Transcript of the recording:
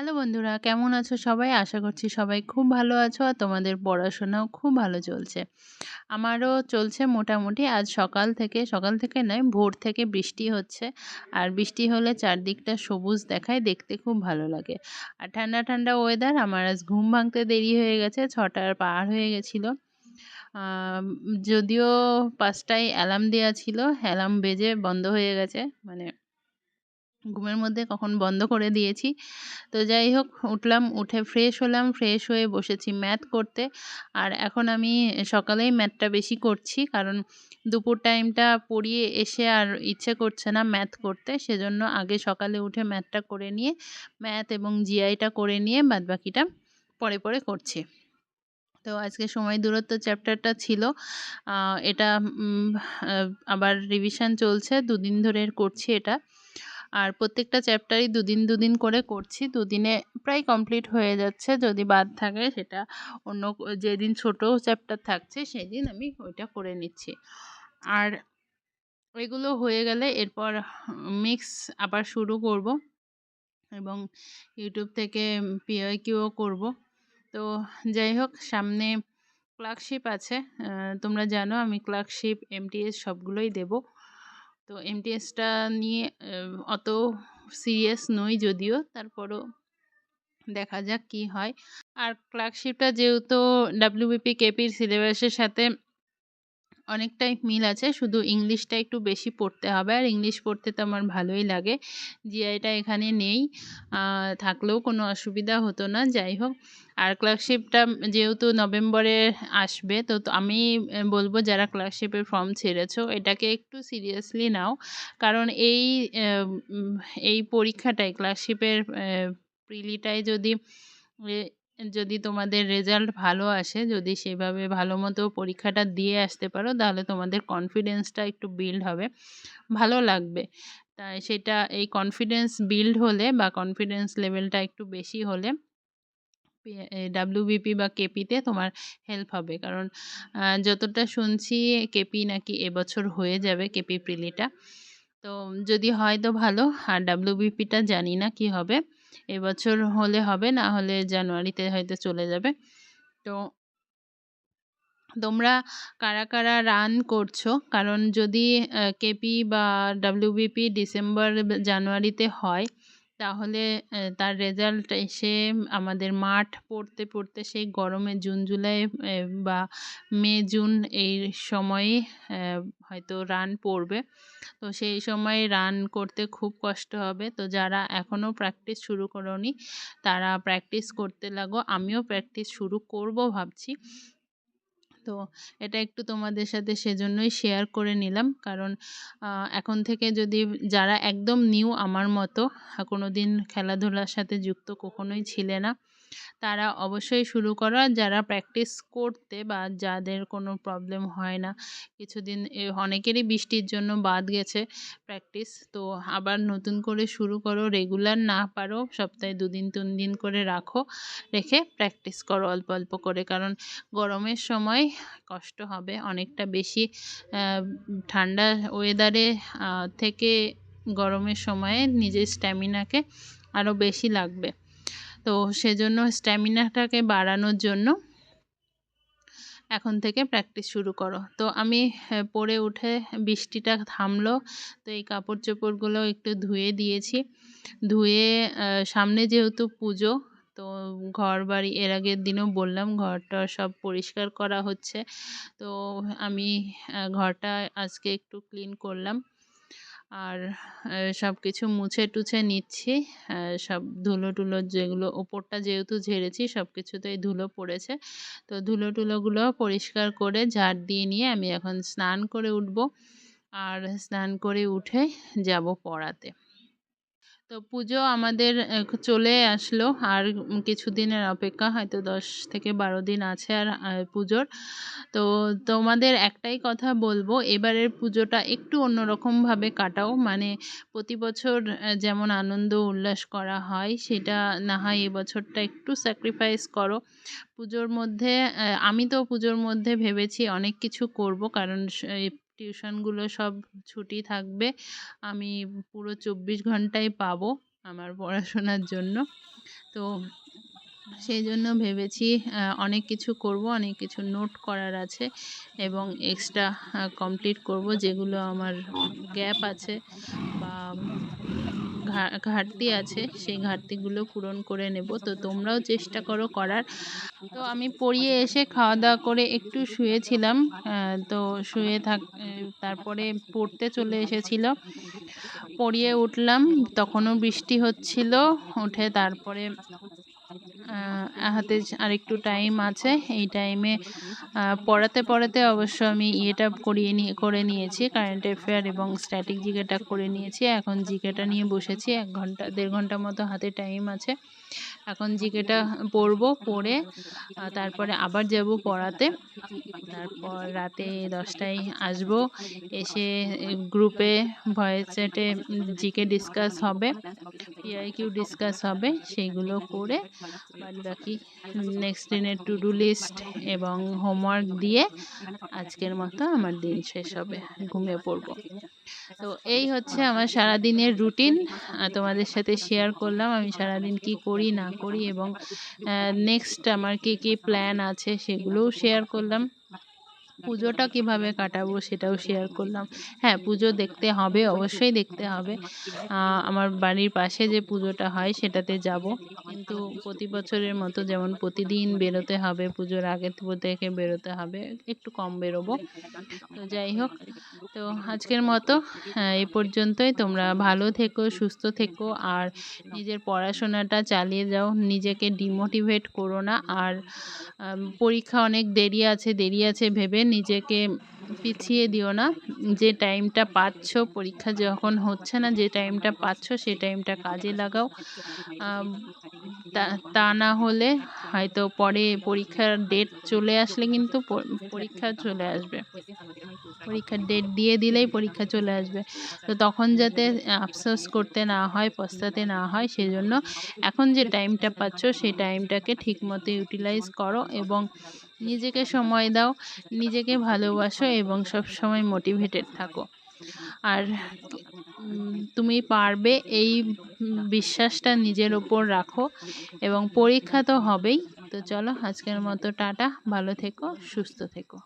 Hello বন্ধুরা, কেমন আছো সবাই? আশা করছি সবাই খুব ভালো আছো আর তোমাদের পড়াশোনাও খুব ভালো চলছে। আমারও চলছে মোটামুটি। আজ সকাল থেকে নয়, ভোর থেকে বৃষ্টি হচ্ছে। আর বৃষ্টি হলে চারদিকটা সবুজ দেখায়, দেখতে খুব ভালো লাগে। আর ঠান্ডা ঠান্ডা ওয়েদার। আমার আজ ঘুম ভাঙতে দেরি হয়ে গেছে, 6টার পার হয়ে গেছিলো। যদিও 5টায় অ্যালার্ম দেওয়া ছিল, অ্যালার্ম বেজে বন্ধ হয়ে গেছে, মানে ঘুমের মধ্যে কখন বন্ধ করে দিয়েছি। তো যাই হোক, উঠলাম, উঠে ফ্রেশ হলাম, ফ্রেশ হয়ে বসেছি ম্যাথ করতে। আর এখন আমি সকালেই ম্যাথটা বেশি করছি, কারণ দুপুর টাইমটা পড়িয়ে এসে আর ইচ্ছে করছে না ম্যাথ করতে। সেজন্য আগে সকালে উঠে ম্যাথটা করে নিয়ে, ম্যাথ এবং জিআইটা করে নিয়ে বাদবাকিটা পরে করছি। তো আজকে সময় দূরত্ব চ্যাপ্টারটা ছিল। এটা আবার রিভিশন চলছে, দুদিন ধরে করছি এটা। আর প্রত্যেকটা চ্যাপ্টারই দুদিন করে করছি। দুদিনে প্রায় কমপ্লিট হয়ে যাচ্ছে। যদি বাদ থাকে সেটা অন্য যেদিন ছোট চ্যাপ্টার থাকছে সেদিন আমি ওইটা করে নিচ্ছি। আর এগুলো হয়ে গেলে এরপর মিক্স আবার শুরু করব এবং ইউটিউব থেকে পিওয়াইকিউও করব। তো যাই হোক, সামনে ক্লার্কশিপ আছে। তোমরা জানো আমি ক্লার্কশিপ, এমটিএস সবগুলোই দেব। তো এমটিএসটা নিয়ে অত সিরিয়াস নই যদিও, তারপরও দেখা যাক কি হয়। আর ক্লার্কশিপটা যেহেতু ডাব্লিউবিপি কেপির সিলেবাসের সাথে অনেকটাই মিল আছে, শুধু ইংলিশটা একটু বেশি পড়তে হবে। আর ইংলিশ পড়তে তো আমার ভালোই লাগে। জিআইটা এখানে নেই, থাকলেও কোনো অসুবিধা হতো না। যাই হোক, আর ক্লার্কশিপটা যেহেতু নভেম্বরে আসবে, তো আমি বলবো যারা ক্লার্কশিপের ফর্ম ছেড়েছো এটাকে একটু সিরিয়াসলি নাও। কারণ এই পরীক্ষাটাই ক্লার্কশিপের প্রিলিটায় যদি তোমাদের রেজাল্ট ভালো আসে, যদি সেভাবে ভালো মতো পরীক্ষাটা দিয়ে আসতে পারো, তাহলে তোমাদের কনফিডেন্সটা একটু বিল্ড হবে, ভালো লাগবে। তাই সেটা এই কনফিডেন্স বিল্ড হলে বা কনফিডেন্স লেভেলটা একটু বেশি হলে ডাব্লিউবিপি বা কেপিতে তোমার হেল্প হবে। কারণ যতটা শুনছি কেপি নাকি এবছর হয়ে যাবে, কেপি প্রিলিটা। তো যদি হয় তো ভালো, আর ডাব্লিউবিপিটা জানি না কি হবে। এবছর হলে হবে, না হলে জানুয়ারিতে হয়তো চলে যাবে। তো তোমরা কারা কারা রান করছো, কারণ যদি কেপি বা ডাব্লিউবিপি ডিসেম্বর জানুয়ারিতে হয়, তাহলে তার রেজাল্ট এসে আমাদের মাঠ পড়তে পড়তে সেই গরমে জুন জুলাই বা মে জুন এই সময়ে হয়তো রান পড়বে। তো সেই সময় রান করতে খুব কষ্ট হবে। তো যারা এখনও প্র্যাকটিস শুরু করোনি তারা প্র্যাকটিস করতে লাগো। আমিও প্র্যাকটিস শুরু করব ভাবছি। তো এটা একটু তোমাদের সাথে সেজন্যই শেয়ার করে নিলাম, কারণ এখন থেকে যদি যারা একদম নিউ আমার মতো, কোনো দিন খেলাধুলার সাথে যুক্ত কখনোই ছিলে না, তারা অবশ্যই শুরু করো। আর যারা প্র্যাকটিস করতে বা যাদের কোনো প্রবলেম হয় না, কিছুদিন অনেকেরই বৃষ্টির জন্য বাদ গেছে প্র্যাকটিস, তো আবার নতুন করে শুরু করো। রেগুলার না পারো সপ্তাহে 2 দিন 3 দিন করে রেখে প্র্যাকটিস করো অল্প অল্প করে, কারণ গরমের সময় কষ্ট হবে অনেকটা বেশি। ঠান্ডা ওয়েদারে থেকে গরমের সময়ে নিজের স্ট্যামিনাকে আরও বেশি লাগবে। তো সেজন্য স্ট্যামিনাটাকে বাড়ানোর জন্য এখন থেকে প্র্যাকটিস শুরু করো। তো আমি পড়ে উঠে বৃষ্টিটা থামলো, তো এই কাপড় চোপড়গুলো একটু ধুয়ে দিয়েছি। ধুয়ে সামনে যেহেতু পুজো, তো ঘর বাড়ি এর আগের দিনও বললাম ঘরটা সব পরিষ্কার করা হচ্ছে। তো আমি ঘরটা আজকে একটু ক্লিন করলাম, আর সব কিছু মুছে টুছে নিচ্ছি। সব ধুলো টুলো যেগুলো ওপরটা যেহেতু ঝেড়েছি, সব কিছুতেই ধুলো পড়েছে। তো ধুলো টুলোগুলো পরিষ্কার করে ঝাড় দিয়ে নিয়ে আমি এখন স্নান করে উঠবো। আর স্নান করে উঠে যাব পড়াতে। তো পুজো আমাদের চলে আসলো, আর কিছুদিনের অপেক্ষা, হয়তো 10 থেকে 12 দিন আছে আর পুজোর। তো তোমাদের একটাই কথা বলবো, এবারের পুজোটা একটু অন্যরকমভাবে কাটাও। মানে প্রতি বছর যেমন আনন্দ উল্লাস করা হয়, সেটা না হয় এবছরটা একটু স্যাক্রিফাইস করো। পুজোর মধ্যে আমি তো পুজোর মধ্যে ভেবেছি অনেক কিছু করব, কারণ টিউশনগুলো সব ছুটি থাকবে। আমি পুরো 24 ঘন্টাই পাবো। আমার পড়াশোনার জন্য। তো সেই জন্য ভেবেছি অনেক কিছু করব, অনেক কিছু নোট করার আছে এবং এক্সট্রা কমপ্লিট করব, যেগুলো আমার গ্যাপ আছে বা ঘাটতি আছে, সেই ঘাটতিগুলো পূরণ করে নেব। তো তোমরাও চেষ্টা করো করার। তো আমি পড়িয়ে এসে খাওয়া দাওয়া করে একটু শুয়েছিলাম। তো তারপরে পড়তে চলে এসেছিল। পড়িয়ে উঠলাম, তখনও বৃষ্টি হচ্ছিল। উঠে তারপরে হাতে আরেকটু টাইম আছে, এই টাইমে পড়াতে পড়াতে অবশ্য আমি ইয়েটা করে নিয়েছি, কারেন্ট অ্যাফেয়ার এবং স্ট্যাটিক জিকেটা করে নিয়েছি। এখন জিকেটা নিয়ে বসেছি, 1 ঘন্টা 1.5 ঘন্টা মতো হাতে টাইম আছে। এখন জিকেটা পড়বো, পড়ে তারপরে আবার যাব পড়াতে। তারপর রাতে 10টায় আসবো, এসে গ্রুপে ভয়েস চ্যাটে জিকে ডিসকাস হবে, পিআইকিউ ডিসকাস হবে, সেইগুলো করে বাকি নেক্সট দিনের টু ডু লিস্ট এবং হোমওয়ার্ক দিয়ে আজকের মতো আমার দিন শেষ হবে, ঘুমিয়ে পড়বো। তো এই হচ্ছে আমার সারাদিনের রুটিন, তোমাদের সাথে শেয়ার করলাম আমি সারাদিন কি করি না করি, এবং নেক্সট আমার কি কি প্ল্যান আছে সেগুলোও শেয়ার করলাম। পুজোটা কিভাবে কাটাবো সেটাও শেয়ার করলাম। হ্যাঁ, পুজো দেখতে হবে, অবশ্যই দেখতে হবে। আমার বাড়ির পাশে যে পুজোটা হয় সেটাতে যাব, কিন্তু প্রতি বছরের মতো যেমন প্রতিদিন বেরোতে হবে, পুজোর আগে থেকে বেরোতে হবে, একটু কম বেরোবো। তো যাই হোক, তো আজকের মতো এই পর্যন্তই। তোমরা ভালো থেকো, সুস্থ থেকো, আর নিজের পড়াশোনাটা চালিয়ে যাও, নিজেকে ডিমোটিভেট করো না। আর পরীক্ষা অনেক দেরি আছে ভেবে নিজেকে পিছিয়ে দিও না। যে টাইমটা পাচ্ছ, পরীক্ষা যখন হচ্ছে না, যে টাইমটা পাচ্ছ সেই টাইমটা কাজে লাগাও। তা না হলে হয়তো পরে পরীক্ষার ডেট চলে আসলে কিন্তু পরীক্ষা চলে আসবে, পরীক্ষার ডেট দিয়ে দিলেই পরীক্ষা চলে আসবে। তো তখন যাতে আফসোস করতে না হয়, পস্তাতে না হয়, সেজন্য এখন যে টাইমটা পাচ্ছ সেই টাইমটাকে ঠিকমতো ইউটিলাইজ করো এবং নিজেকে সময় দাও, নিজেকে ভালোবাসো এবং সব সময় মোটিভেটেড থাকো। আর তুমি পারবে, এই বিশ্বাসটা নিজের ওপর রাখো, এবং পরীক্ষা তো হবেই। তো চলো, আজকের মতো টাটা, ভালো থেকো, সুস্থ থেকো।